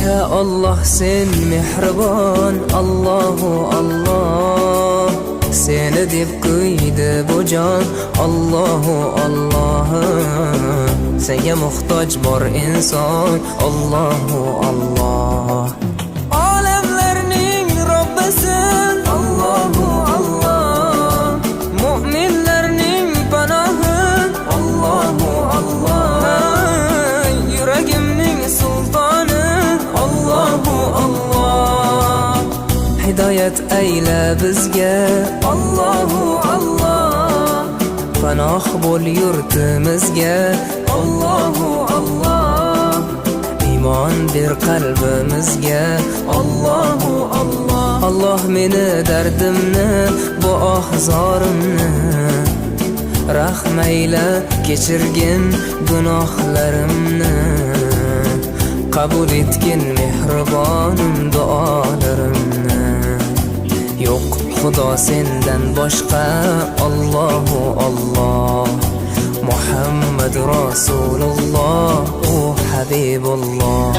Ya Allah sen mehribon, Allahu Allah. Seni deb kuydi bu jon, Allahu Allah. Senga muhtoj bor inson, Allahu Allah. Olamlarning Robbisin, Allahu Allah. Mu'minlarning panohi, Allahu Allah. Yuragimning sultoni, Allahu Allah. Hidoyat ayla bizga, Allahu Allah. Panoh bo'l yurtimizga, Allahu Allah. Iymon ber qalbimizga, Allahu Allah. Allah meni dardimni, bu ohzorimni rahmayla kechirgin gunohlarimni. Qabul etgin mehribonim duolarimni. Yo'q Xudo sendan boshqa, Allahu Allah. Muhammad Rasululloh, u Habibulloh.